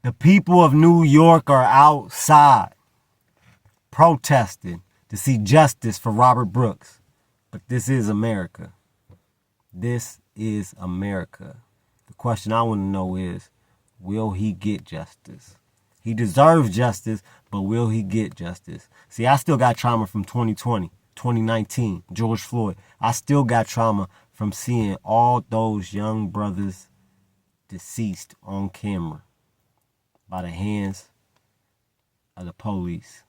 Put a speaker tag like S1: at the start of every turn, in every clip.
S1: The people of New York are outside protesting to see justice for Robert Brooks. But this is America. This is America. The question I want to know is, will he get justice? He deserves justice, but will he get justice? See, I still got trauma from 2020, 2019, George Floyd. I still got trauma from seeing all those young brothers deceased on camera by the hands of the police.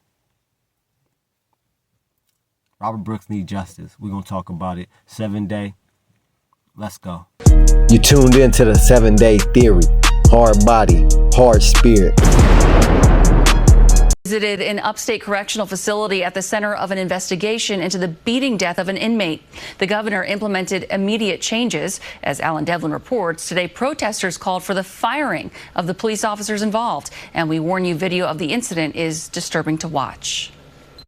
S1: Robert Brooks needs justice. We're going to talk about it. 7 Day. Let's go.
S2: You tuned into the 7 Day Theory. Hard body, hard spirit.
S3: Visited an upstate correctional facility at the center of an investigation into the beating death of an inmate. The governor implemented immediate changes. As Alan Devlin reports, today protesters called for the firing of the police officers involved. And we warn you, video of the incident is disturbing to watch.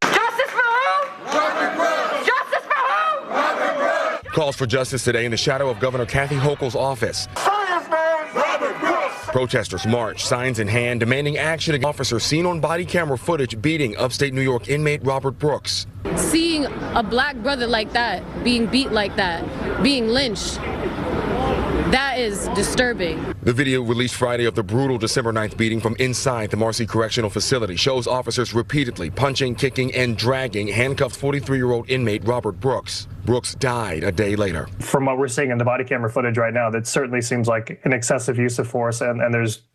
S4: Justice for who? Robert Brooks! Justice for who? Robert Brooks!
S5: Calls for justice today in the shadow of Governor Kathy Hochul's office. Protesters march, signs in hand, demanding action against officers seen on body camera footage beating upstate New York inmate Robert Brooks.
S6: Seeing a black brother like that, being beat like that, being lynched, that is disturbing.
S5: The video released Friday of the brutal December 9th beating from inside the Marcy Correctional Facility shows officers repeatedly punching, kicking, and dragging handcuffed 43-year-old inmate Robert Brooks. Brooks died a day later.
S7: From what we're seeing in the body camera footage right now, that certainly seems like an excessive use of force, and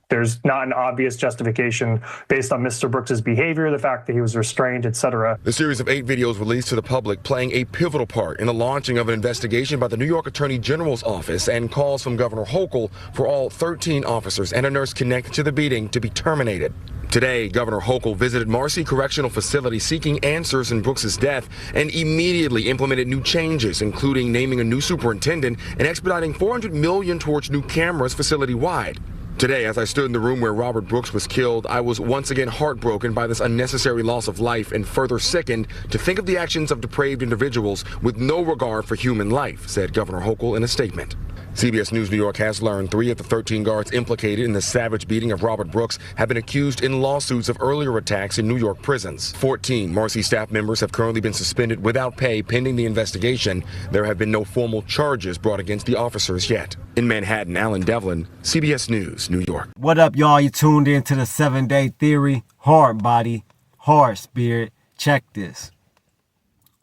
S7: there's not an obvious justification based on Mr. Brooks's behavior, the fact that he was restrained, etc.
S5: The series of 8 videos released to the public playing a pivotal part in the launching of an investigation by the New York Attorney General's office and calls from Governor Hochul for all 13 officers and a nurse connected to the beating to be terminated. Today, Governor Hochul visited Marcy Correctional Facility seeking answers in Brooks's death and immediately implemented new changes, including naming a new superintendent and expediting $400 million towards new cameras facility-wide. Today, as I stood in the room where Robert Brooks was killed, I was once again heartbroken by this unnecessary loss of life and further sickened to think of the actions of depraved individuals with no regard for human life, said Governor Hochul in a statement. CBS News New York has learned 3 of the 13 guards implicated in the savage beating of Robert Brooks have been accused in lawsuits of earlier attacks in New York prisons. 14 Marcy staff members have currently been suspended without pay pending the investigation. There have been no formal charges brought against the officers yet. In Manhattan, Alan Devlin, CBS News, New York.
S1: What up, y'all? You tuned into the 7 Day Theory. Hard body, hard spirit. Check this.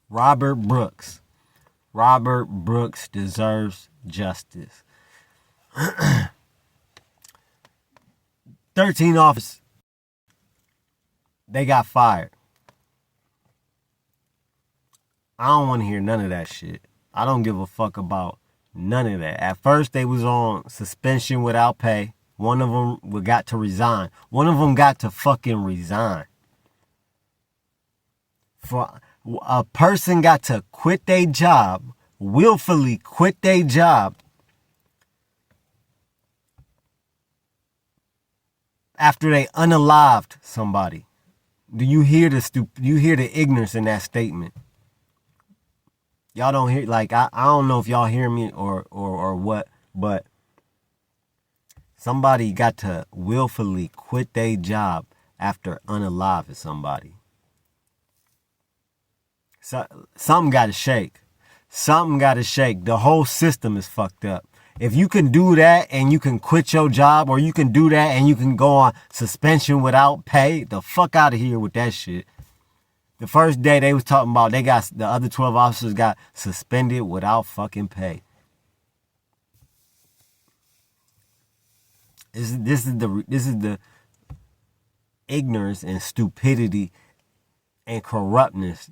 S1: Robert Brooks. Robert Brooks deserves justice. 13 officers, they got fired. I don't want to hear none of that shit. I don't give a fuck about none of that. At first, they was on suspension without pay. One of them got to resign. One of them got to fucking resign. For a person got to quit their job, willfully quit their job after they unalived somebody. Do you hear the ignorance in that statement? Y'all don't hear, like, I don't know if y'all hear me or what, but somebody got to willfully quit their job after unaliving somebody. So something got to shake. Something got to shake. The whole system is fucked up. If you can do that and you can quit your job, or you can do that and you can go on suspension without pay, the fuck out of here with that shit. The first day they was talking about the other 12 officers got suspended without fucking pay. This is the ignorance and stupidity and corruptness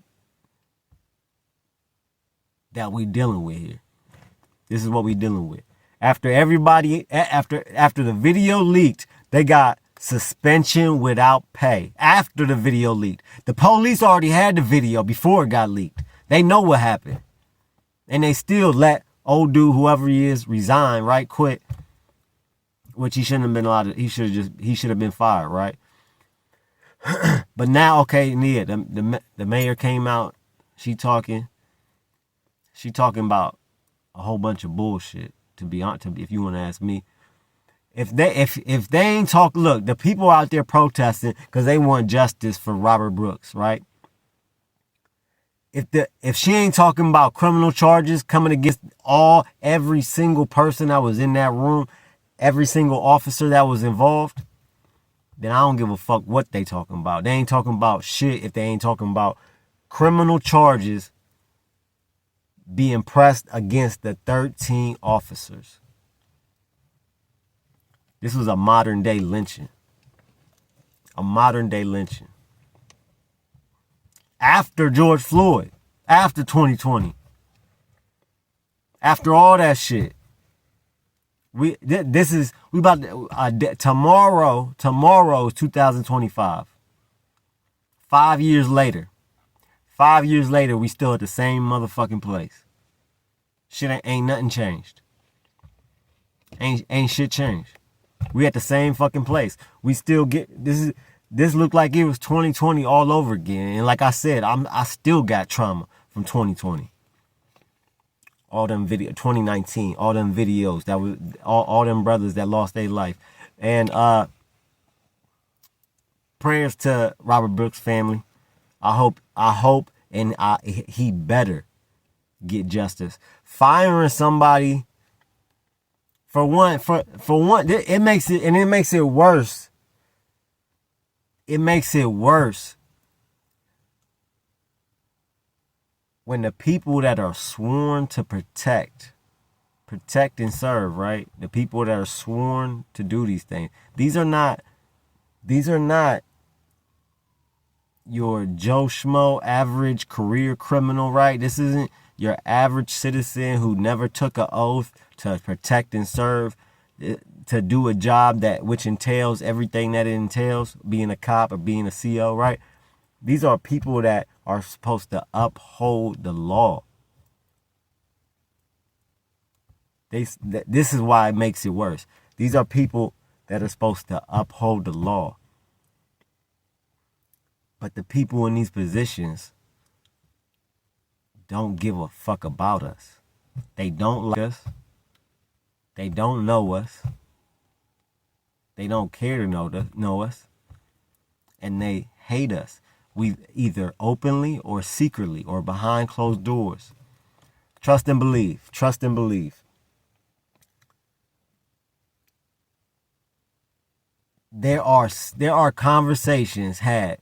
S1: that we dealing with here. This is what we dealing with. After the video leaked, they got suspension without pay. After the video leaked, the police already had the video before it got leaked. They know what happened, and they still let old dude, whoever he is, resign, right? Quit, which he shouldn't have been allowed to. He should have been fired, right? But now, okay, yeah, the mayor came out. She talking about a whole bunch of bullshit, to be honest, if you want to ask me. If they ain't talk, look, the people out there protesting because they want justice for Robert Brooks, right? If she ain't talking about criminal charges coming against every single person that was in that room, every single officer that was involved, then I don't give a fuck what they talking about. They ain't talking about shit if they ain't talking about criminal charges being pressed against the 13 officers. This was a modern day lynching. A modern day lynching. After George Floyd, after 2020, after all that shit, tomorrow is 2025. 5 years later, we still at the same motherfucking place. Shit ain't nothing changed. Ain't shit changed. We at the same fucking place. We still get this looked like it was 2020 all over again. And like I said, I still got trauma from 2020. All them 2019, all them videos that was all them brothers that lost their life. And prayers to Robert Brooks' family. I hope and he better get justice. Firing somebody for one, it makes it worse. It makes it worse when the people that are sworn to protect and serve, right? The people that are sworn to do these things. These are not your Joe Schmo average career criminal, right? This isn't your average citizen who never took an oath to protect and serve, to do a job which entails everything that it entails, being a cop or being a CO, right? These are people that are supposed to uphold the law. This is why it makes it worse. These are people that are supposed to uphold the law. But the people in these positions don't give a fuck about us. They don't like us. They don't know us. They don't care to know us. And they hate us. We either openly or secretly or behind closed doors. Trust and believe. Trust and believe. There are conversations had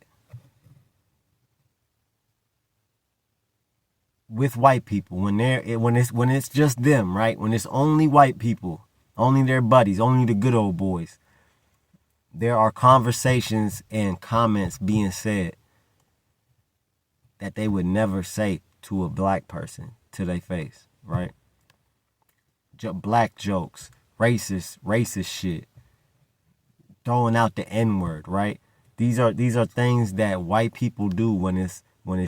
S1: with white people when it's just them, right? When it's only white people, only their buddies, only the good old boys. There are conversations and comments being said that they would never say to a black person to their face, right? Black jokes, racist shit, throwing out the N-word, right? These are things that white people do when it's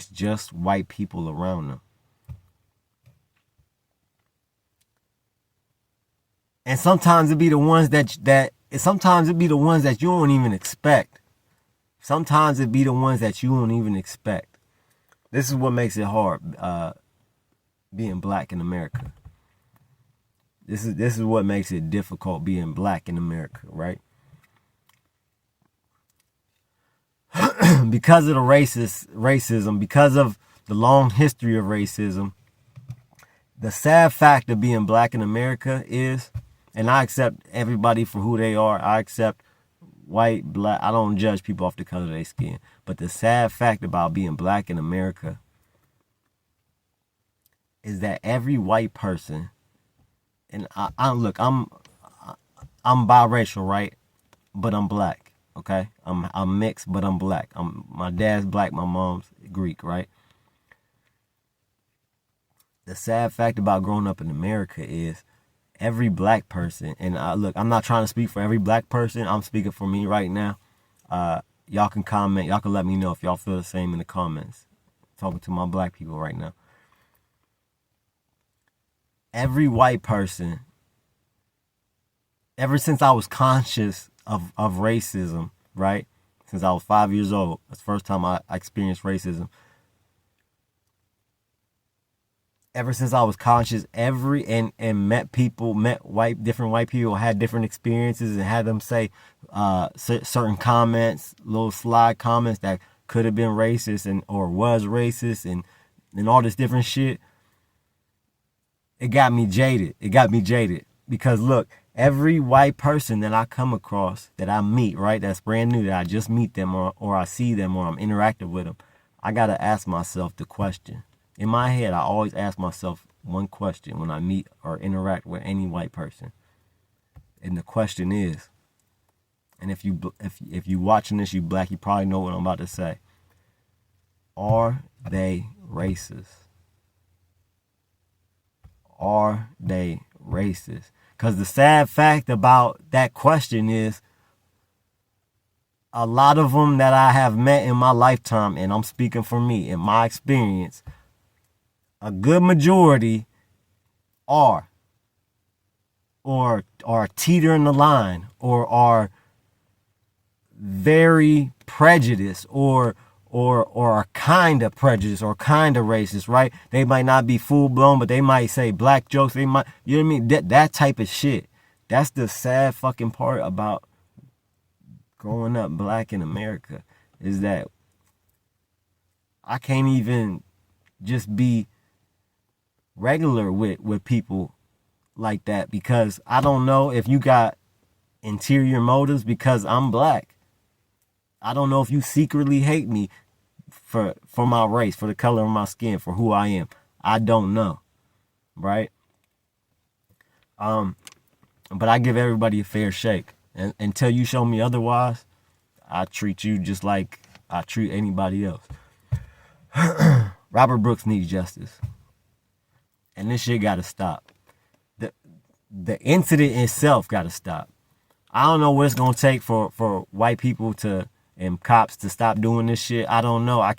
S1: just white people around them. And sometimes it be the ones that you don't even expect. Sometimes it be the ones that you don't even expect. This is what makes it hard, being black in America. This is what makes it difficult being black in America, right? Because of the racism, because of the long history of racism, the sad fact of being black in America is, and I accept everybody for who they are. I accept white, black. I don't judge people off the color of their skin. But the sad fact about being black in America is that every white person, and I'm biracial, right? But I'm black, okay? I'm mixed, but I'm black. My dad's black, my mom's Greek, right? The sad fact about growing up in America is every black person, and I'm not trying to speak for every black person. I'm speaking for me right now. Y'all can comment. Y'all can let me know if y'all feel the same in the comments. I'm talking to my black people right now. Every white person, ever since I was conscious of racism, right? Since I was 5 years old, that's the first time I experienced racism. ever since I was conscious, and met people, different white people, had different experiences, and had them say certain comments, little sly comments that could have been racist or was racist, and all this different shit. It got me jaded. Because look, every white person that I come across, that I meet, right, that's brand new, that I just meet them, or I see them, or I'm interactive with them, I gotta ask myself the question. In my head, I always ask myself one question when I meet or interact with any white person. And the question is, and if you watching this, you black, you probably know what I'm about to say. Are they racist? Are they racist? Because the sad fact about that question is, a lot of them that I have met in my lifetime, and I'm speaking for me, in my experience, a good majority are teetering the line, or are very prejudiced, or are kind of prejudiced, or kind of racist, right? They might not be full blown, but they might say black jokes. They might, you know what I mean? That type of shit. That's the sad fucking part about growing up black in America, is that I can't even just be regular with people like that, because I don't know if you got interior motives because I'm black. I don't know if you secretly hate me for my race, for the color of my skin, for who I am. I don't know, right? But I give everybody a fair shake, and until you show me otherwise, I treat you just like I treat anybody else. Robert Brooks needs justice, and this shit gotta stop. The incident itself gotta stop. I don't know what it's gonna take for white people and cops to stop doing this shit. I don't know. I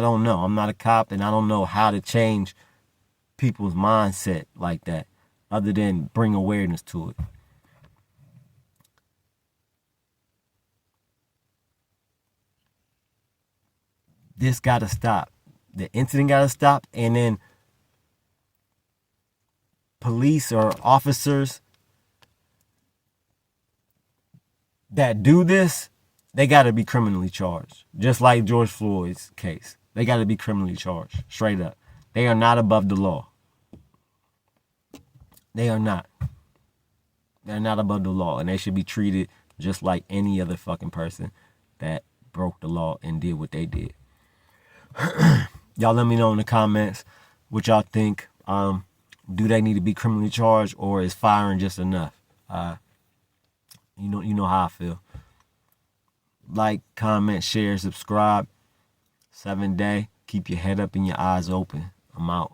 S1: don't know. I'm not a cop, and I don't know how to change people's mindset like that, other than bring awareness to it. This gotta stop. The incident gotta stop, and then police or officers that do this, they gotta be criminally charged. Just like George Floyd's case. They gotta be criminally charged, straight up. They are not above the law. They are not. They're not above the law, and they should be treated just like any other fucking person that broke the law and did what they did. Y'all let me know in the comments what y'all think. Do they need to be criminally charged, or is firing just enough? You know how I feel. Like, comment, share, subscribe. 7 Day. Keep your head up and your eyes open. I'm out.